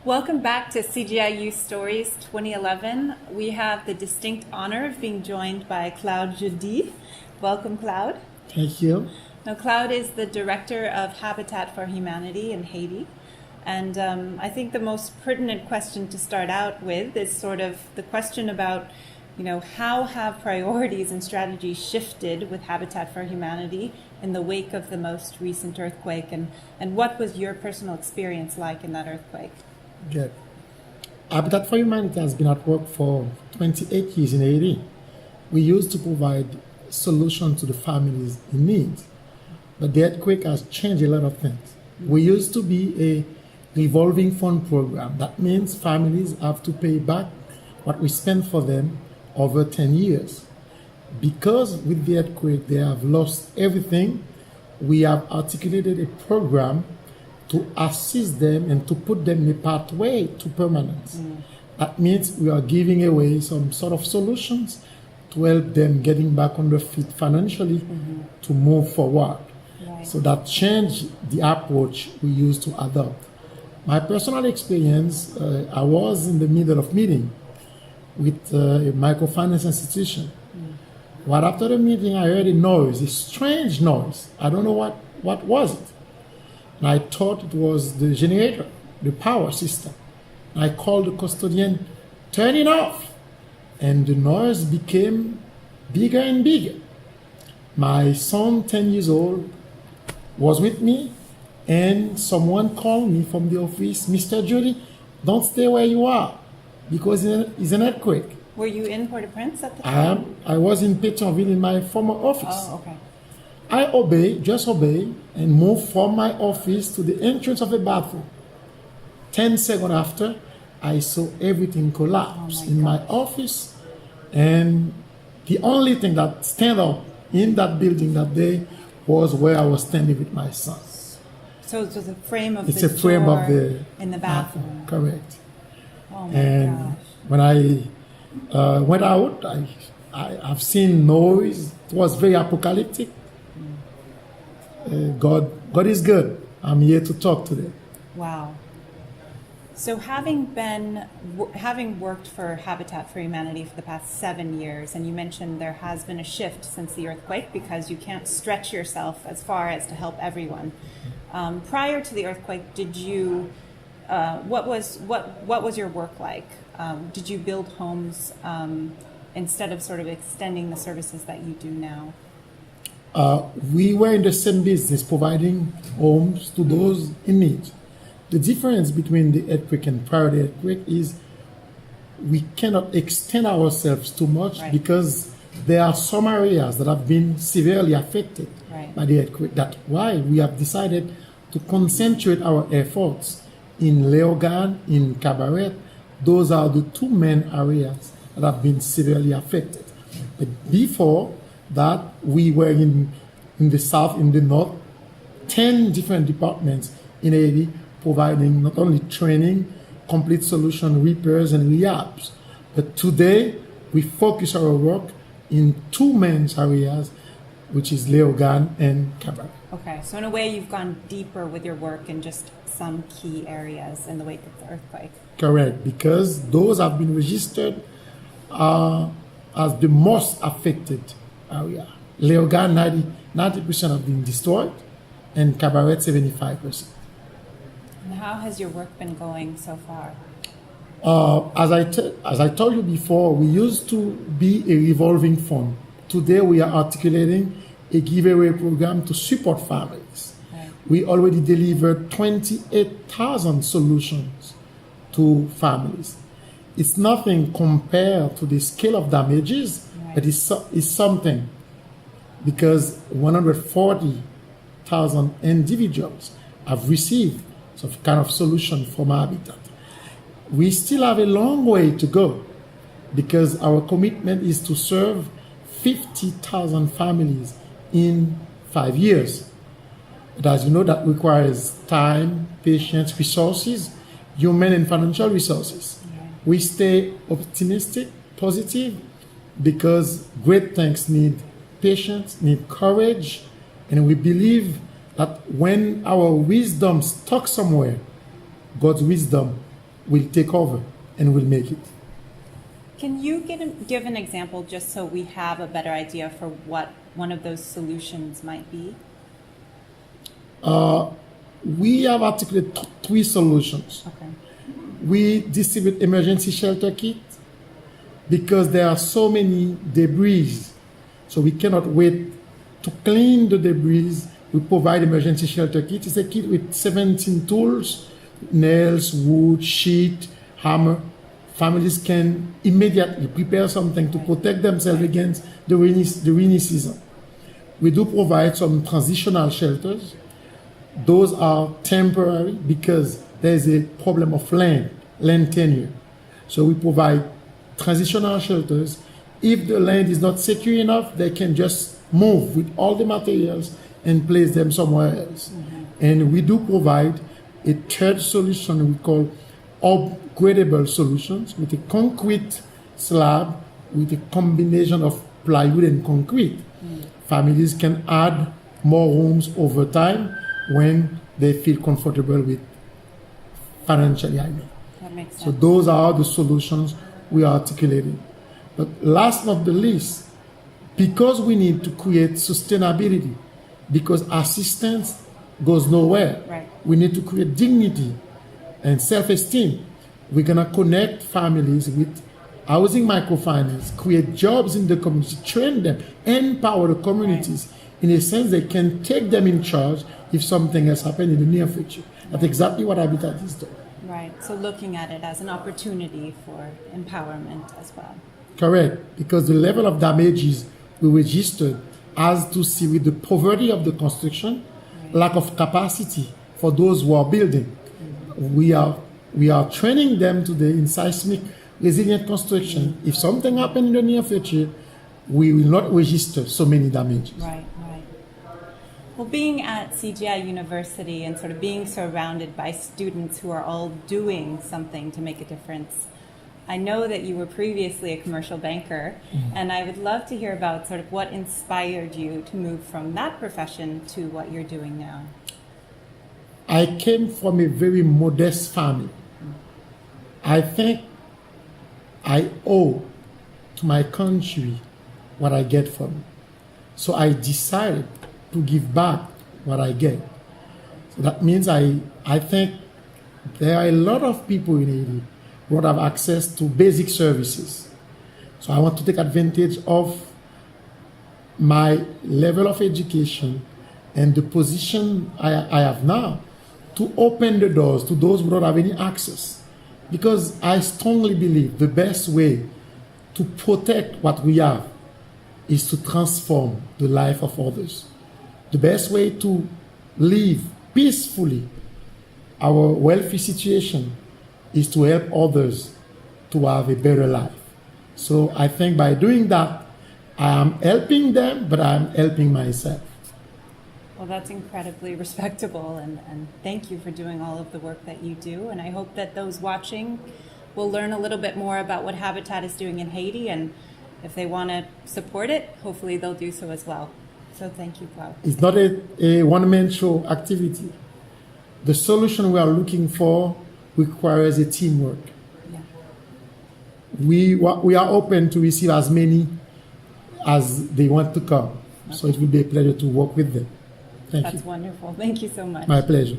Welcome back to CGI Youth Stories 2011. We have the distinct honor of being joined by Claude Jeudy. Welcome, Claude. Thank you. Now, Claude is the director of Habitat for Humanity in Haiti. And I think the most pertinent question to start out with is sort of the question about, how have priorities and strategies shifted with Habitat for Humanity in the wake of the most recent earthquake? And what was your personal experience like in that earthquake? Good. Habitat for Humanity has been at work for 28 years in Haiti. We used to provide solutions to the families in need, but the earthquake has changed a lot of things. We used to be a revolving fund program. That means families have to pay back what we spent for them over 10 years. Because with the earthquake they have lost everything, we have articulated a program to assist them and to put them in a pathway to permanence. That means we are giving away some sort of solutions to help them getting back on their feet financially to move forward. Right. So that changed the approach we used to adopt. My personal experience, I was in the middle of meeting with a microfinance institution. Right after the meeting, I heard a noise, a strange noise. I don't know what was it. And I thought it was the generator, the power system. I called the custodian, turn it off. And the noise became bigger and bigger. My son, 10 years old, was with me, and someone called me from the office, Mr. Jeudy, don't stay where you are, because it's an earthquake. Were you in Port-au-Prince at the time? I was in Pétionville in my former office. Oh, okay. I just obey, and move from my office to the entrance of the bathroom. 10 seconds after, I saw everything collapse in my office, and the only thing that stand up in that building that day was where I was standing with my son. So it was a frame of It's the a frame door of the in the bathroom. Correct. Oh my And gosh. when I went out, I've seen noise. It was very apocalyptic. God is good. I'm here to talk today. Wow. So having worked for Habitat for Humanity for the past 7 years, and you mentioned there has been a shift since the earthquake because you can't stretch yourself as far as to help everyone. Prior to the earthquake, did you? What was your work like? Did you build homes instead of sort of extending the services that you do now? We were in the same business, providing homes to those in need. The difference between the earthquake and prior to the earthquake is we cannot extend ourselves too much, Right. because there are some areas that have been severely affected Right. by the earthquake. That's why we have decided to concentrate our efforts in Léogane, in Cabaret. Those are the two main areas that have been severely affected. But before that, we were in the south, in the north, 10 different departments in Haiti, providing not only training, complete solution repairs and rehabs, but today we focus our work in two main areas, which is Léogane and Cabaret. Okay, so in a way you've gone deeper with your work in just some key areas in the wake of the earthquake. Correct, because those have been registered as the most affected area. Léogane, 90% have been destroyed, and Cabaret, 75%. And how has your work been going so far? As I told you before, we used to be a revolving fund. Today we are articulating a giveaway program to support families. Right. We already delivered 28,000 solutions to families. It's nothing compared to the scale of damages, Right. but it's something, because 140,000 individuals have received some kind of solution from Habitat. We still have a long way to go, because our commitment is to serve 50,000 families in 5 years. But as you know, that requires time, patience, resources, human and financial resources. We stay optimistic, positive, because great things need patience, need courage, and we believe that when our wisdom stuck somewhere, God's wisdom will take over and will make it. Can you give an example just so we have a better idea for what one of those solutions might be? We have articulated three solutions. Okay. We distribute emergency shelter kits because there are so many debris, so we cannot wait to clean the debris. We provide emergency shelter kit. It's a kit with 17 tools, nails, wood, sheet, hammer. Families can immediately prepare something to protect themselves against the rainy season. We do provide some transitional shelters. Those are temporary because there's a problem of land tenure. So we provide transitional shelters. If the land is not secure enough, they can just move with all the materials and place them somewhere else. Mm-hmm. And we do provide a third solution we call upgradable solutions with a concrete slab with a combination of plywood and concrete. Mm. Families can add more rooms over time when they feel comfortable with financially, I mean. That makes sense. So those are the solutions we are articulating. But last but not the least, because we need to create sustainability, because assistance goes nowhere, right. We need to create dignity and self-esteem. We're going to connect families with housing microfinance, create jobs in the community, train them, empower the communities. Right. In a sense, they can take them in charge if something has happened in the near future. That's exactly what Habitat is doing. Right. So looking at it as an opportunity for empowerment as well. Correct. Because the level of damages we registered has to see with the poverty of the construction, right. Lack of capacity for those who are building. Mm-hmm. We are training them today in seismic resilient construction. Mm-hmm. If something happens in the near future, we will not register so many damages. Right. Well, being at CGI University and sort of being surrounded by students who are all doing something to make a difference, I know that you were previously a commercial banker, mm-hmm. and I would love to hear about sort of what inspired you to move from that profession to what you're doing now. I came from a very modest family. Mm-hmm. I think I owe to my country what I get from it. So I decided to give back what I get. So that means I think there are a lot of people in Haiti who don't have access to basic services. So I want to take advantage of my level of education and the position I have now to open the doors to those who don't have any access. Because I strongly believe the best way to protect what we have is to transform the life of others. The best way to live peacefully our wealthy situation is to help others to have a better life. So I think by doing that, I am helping them, but I am helping myself. Well, that's incredibly respectable, and thank you for doing all of the work that you do. And I hope that those watching will learn a little bit more about what Habitat is doing in Haiti, and if they want to support it, hopefully they'll do so as well. So thank you, Claude. It's not a one-man show activity. The solution we are looking for requires a teamwork. Yeah. We are open to receive as many as they want to come. Okay. So it will be a pleasure to work with them. Thank you. That's wonderful. Thank you so much. My pleasure.